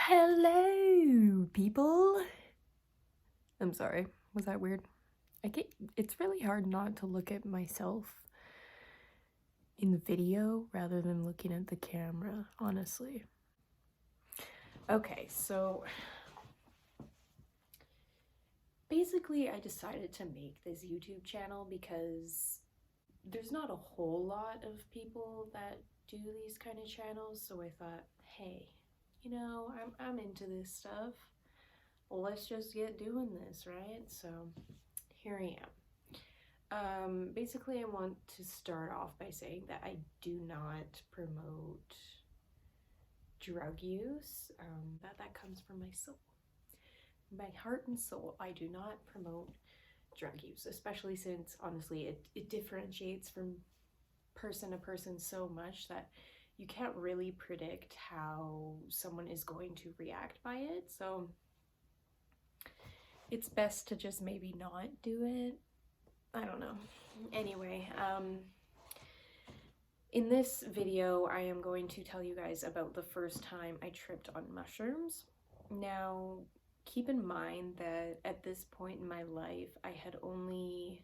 Hello, people. I'm sorry. Was that weird? It's really hard not to look at myself in the video rather than looking at the camera, honestly. Okay, so basically I decided to make this YouTube channel because there's not a whole lot of people that do these kind of channels, so I thought, hey, you know, I'm into this stuff. Let's just get doing this, right? So here I am. Basically I want to start off by saying that I do not promote drug use. That comes from my soul. My heart and soul. I do not promote drug use, especially since honestly it differentiates from person to person so much that you can't really predict how someone is going to react by it. So it's best to just maybe not do it. I don't know. Anyway, in this video, I am going to tell you guys about the first time I tripped on mushrooms. Now, keep in mind that at this point in my life, I had only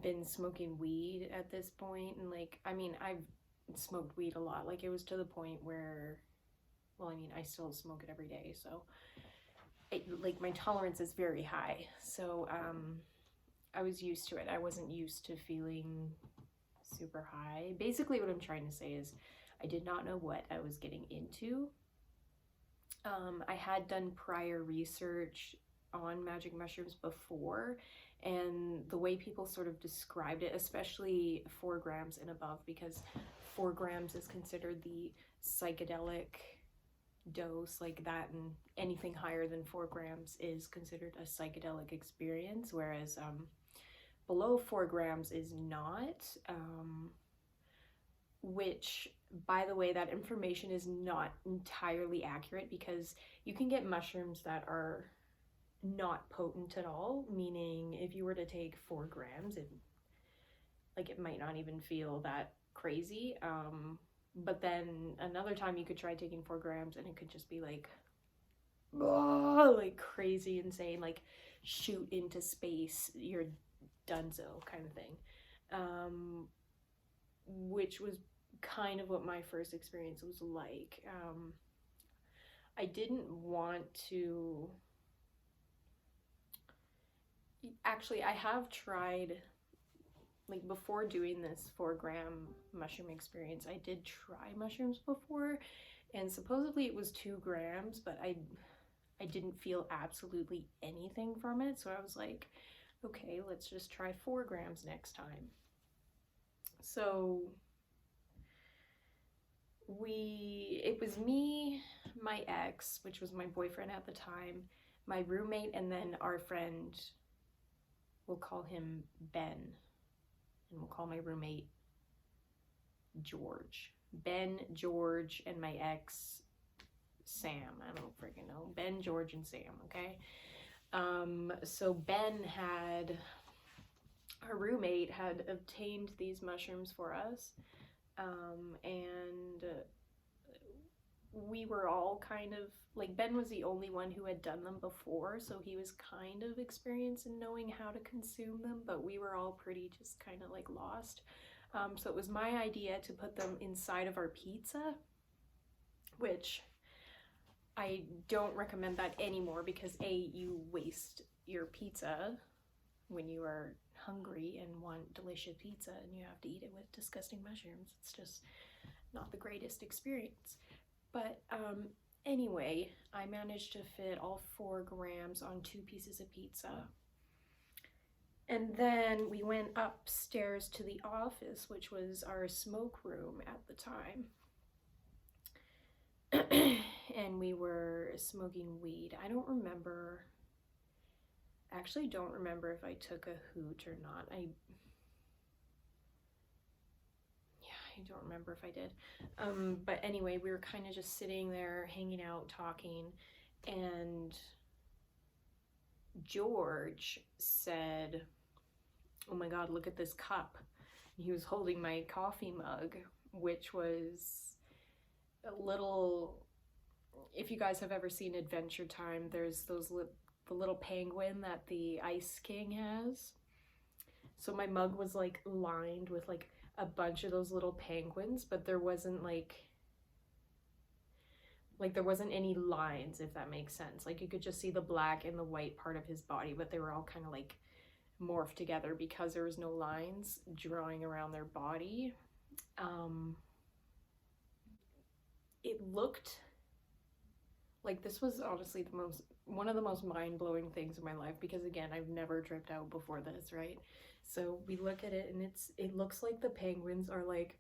been smoking weed at this point, and I've smoked weed a lot. Like, it was to the point where, well, I still smoke it every day, so my tolerance is very high. So I was used to it. I wasn't used to feeling super high. Basically what I'm trying to say is I did not know what I was getting into. I had done prior research on magic mushrooms before, and the way people sort of described it, especially 4 grams and above, because 4 grams is considered the psychedelic dose, like that, and anything higher than 4 grams is considered a psychedelic experience, whereas below 4 grams is not, which, by the way, that information is not entirely accurate, because you can get mushrooms that are not potent at all, meaning if you were to take 4 grams, it might not even feel that crazy. But then another time you could try taking 4 grams and it could just be like crazy insane, like shoot into space, you're dunzo kind of thing, which was kind of what my first experience was like. I didn't want to, actually I have tried, like before doing this 4 gram mushroom experience, I did try mushrooms before, and supposedly it was 2 grams, but I didn't feel absolutely anything from it, so I was like, okay, let's just try 4 grams next time. So it was me, my ex, which was my boyfriend at the time, my roommate, and then our friend, we'll call him Ben, and we'll call my roommate George. Ben, George, and my ex, Sam. I don't freaking know. Ben, George, and Sam, okay? So Ben our roommate had obtained these mushrooms for us, and we were all kind of, like, Ben was the only one who had done them before, so he was kind of experienced in knowing how to consume them, but we were all pretty just kind of like lost. So it was my idea to put them inside of our pizza, which I don't recommend that anymore, because A, you waste your pizza when you are hungry and want delicious pizza and you have to eat it with disgusting mushrooms. It's just not the greatest experience. But anyway, I managed to fit all 4 grams on 2 pieces of pizza. And then we went upstairs to the office, which was our smoke room at the time. And we were smoking weed. I actually don't remember if I took a hoot or not. I don't remember if I did. But anyway, we were kind of just sitting there, hanging out, talking, and George said, "Oh my God, look at this cup." He was holding my coffee mug, which was a little if you guys have ever seen Adventure Time, there's the little penguin that the Ice King has. So my mug was like lined with like a bunch of those little penguins, but there wasn't like there wasn't any lines, if that makes sense. Like you could just see the black and the white part of his body, but they were all kind of like morphed together because there was no lines drawing around their body. It looked like this was honestly one of the most mind-blowing things in my life, because again, I've never tripped out before this, right? So we look at it and it looks like the penguins are like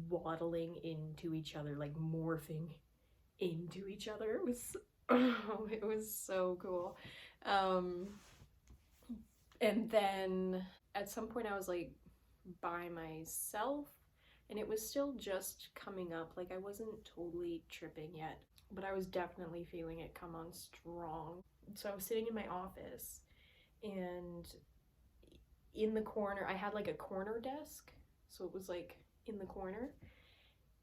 waddling into each other, like morphing into each other. It was it was so cool. And then at some point I was like by myself, and it was still just coming up. Like I wasn't totally tripping yet, but I was definitely feeling it come on strong. So I was sitting in my office, and in the corner, I had like a corner desk, so it was like in the corner,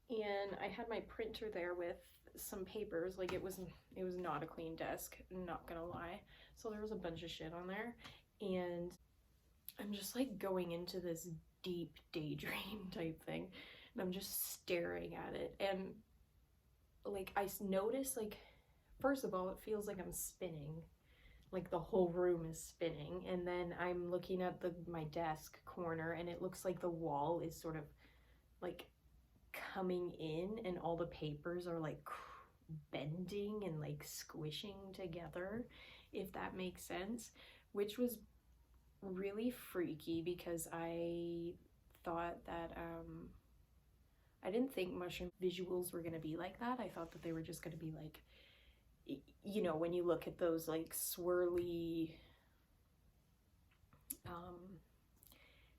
and I had my printer there with some papers. Like it was not a clean desk, I'm not gonna lie. So there was a bunch of shit on there, and I'm just like going into this deep daydream type thing, and I'm just staring at it, and like I noticed, like, first of all, it feels like I'm spinning, like the whole room is spinning, and then I'm looking at my desk corner, and it looks like the wall is sort of like coming in, and all the papers are like bending and like squishing together, if that makes sense, which was really freaky because I thought that I didn't think mushroom visuals were gonna be like that. I thought that they were just gonna be like, you know, when you look at those like swirly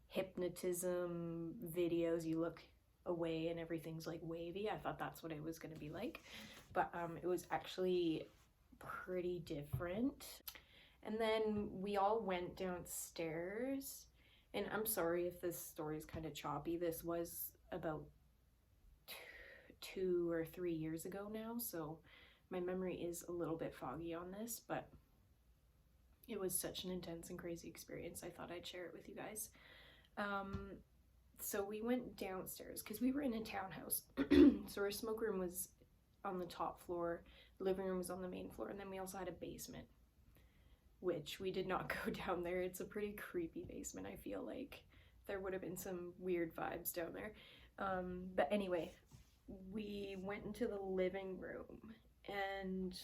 hypnotism videos, you look away and everything's like wavy. I thought that's what it was gonna be like, but it was actually pretty different. And then we all went downstairs, and I'm sorry if this story is kind of choppy. This was about 2 or 3 years ago now, so my memory is a little bit foggy on this, but it was such an intense and crazy experience. I thought I'd share it with you guys. So we went downstairs because we were in a townhouse. So our smoke room was on the top floor, the living room was on the main floor, and then we also had a basement, which we did not go down there. It's a pretty creepy basement. I feel like there would have been some weird vibes down there. But anyway, we went into the living room, and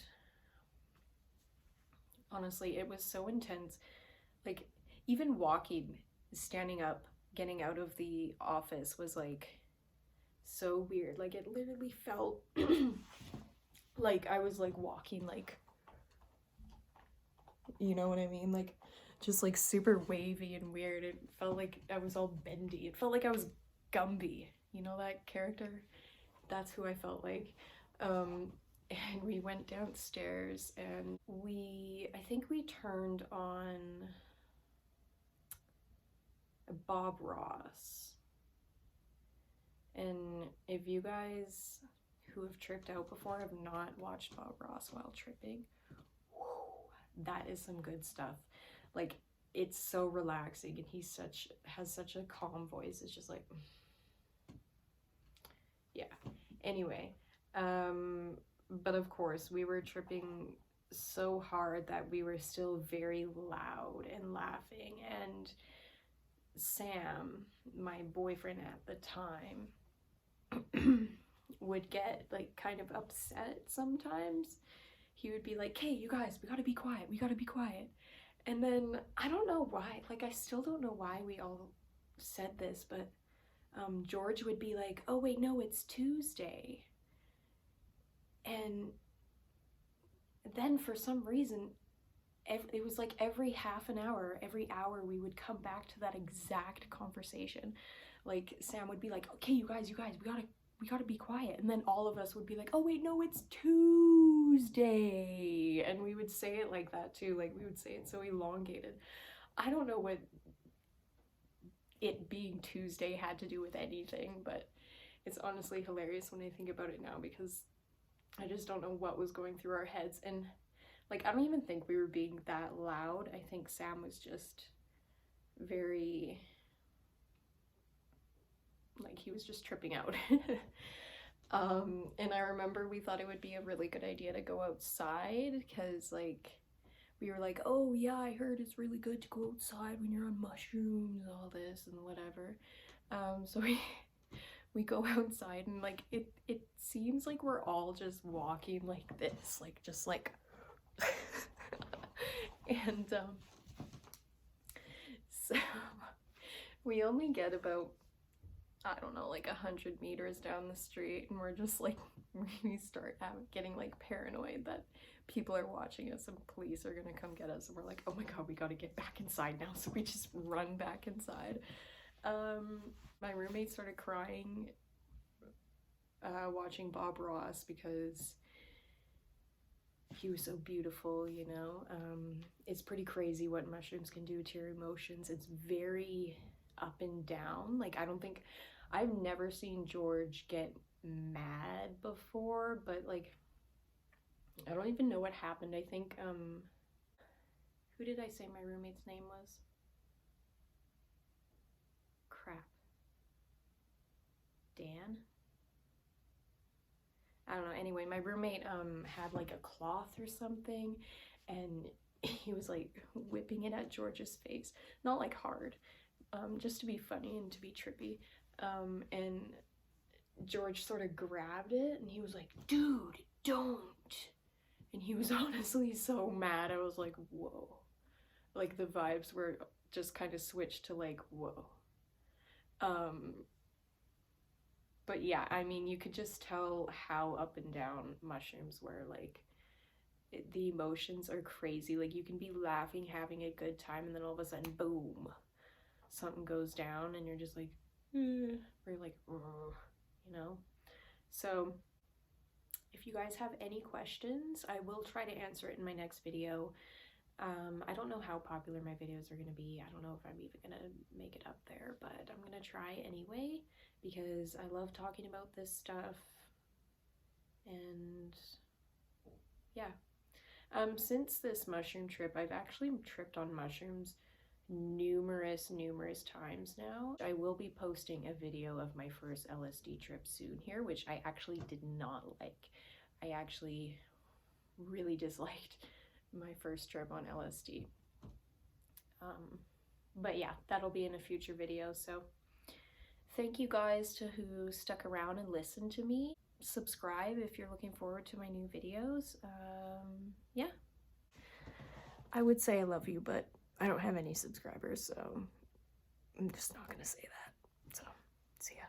honestly, it was so intense. Like, even walking, standing up, getting out of the office was like so weird. Like, it literally felt like I was like walking, like, you know what I mean? Like, just like super wavy and weird. It felt like I was all bendy. It felt like I was Gumby, you know that character? That's who I felt like. And we went downstairs, and I think we turned on Bob Ross. And if you guys who have tripped out before have not watched Bob Ross while tripping, that is some good stuff. Like, it's so relaxing, and he has such a calm voice. It's just like, yeah. Anyway, but of course we were tripping so hard that we were still very loud and laughing, and Sam, my boyfriend at the time, would get like kind of upset sometimes. He would be like, hey, you guys, we gotta be quiet, we gotta be quiet. And then I don't know why, like I still don't know why we all said this, but George would be like, oh wait, no, it's Tuesday. And then for some reason, it was like every half an hour, every hour, we would come back to that exact conversation. Like, Sam would be like, okay, you guys, we gotta be quiet. And then all of us would be like, oh wait, no, it's Tuesday. And we would say it like that too. Like, we would say it so elongated. I don't know what it being Tuesday had to do with anything, but it's honestly hilarious when I think about it now, because I just don't know what was going through our heads. And like, I don't even think we were being that loud. I think Sam was just very, like, he was just tripping out. And I remember we thought it would be a really good idea to go outside because, like, we were like, oh yeah, I heard it's really good to go outside when you're on mushrooms and all this and whatever. So we go outside and like it seems like we're all just walking like this, like just like and so we only get about, I don't know, like 100 meters down the street, and we're just like, we start getting like paranoid that people are watching us and police are gonna come get us, and we're like, oh my god, we gotta get back inside now. So we just run back inside. My roommate started crying watching Bob Ross because he was so beautiful, you know. It's pretty crazy what mushrooms can do to your emotions. It's very up and down. Like, I've never seen George get mad before, but like, I don't even know what happened. I think, who did I say my roommate's name was? Crap. Dan? I don't know. Anyway, my roommate had like a cloth or something, and he was like whipping it at George's face. Not like hard, just to be funny and to be trippy. And George sort of grabbed it and he was like, dude, don't. And he was honestly so mad. I was like, whoa. Like, the vibes were just kind of switched to like, whoa. But yeah, I mean, you could just tell how up and down mushrooms were. Like, the emotions are crazy. Like, you can be laughing, having a good time, and then all of a sudden, boom, something goes down, and you're just like, or you're like, you know? So if you guys have any questions, I will try to answer it in my next video. I don't know how popular my videos are going to be. I don't know if I'm even going to make it up there, but I'm going to try anyway because I love talking about this stuff. And yeah. Since this mushroom trip, I've actually tripped on mushrooms numerous times now. I will be posting a video of my first LSD trip soon here, which I actually did not like. I actually really disliked my first trip on LSD. But yeah, that'll be in a future video. So thank you guys to who stuck around and listened to me. Subscribe if you're looking forward to my new videos. Yeah. I would say I love you, but I don't have any subscribers, so I'm just not gonna say that. So, see ya.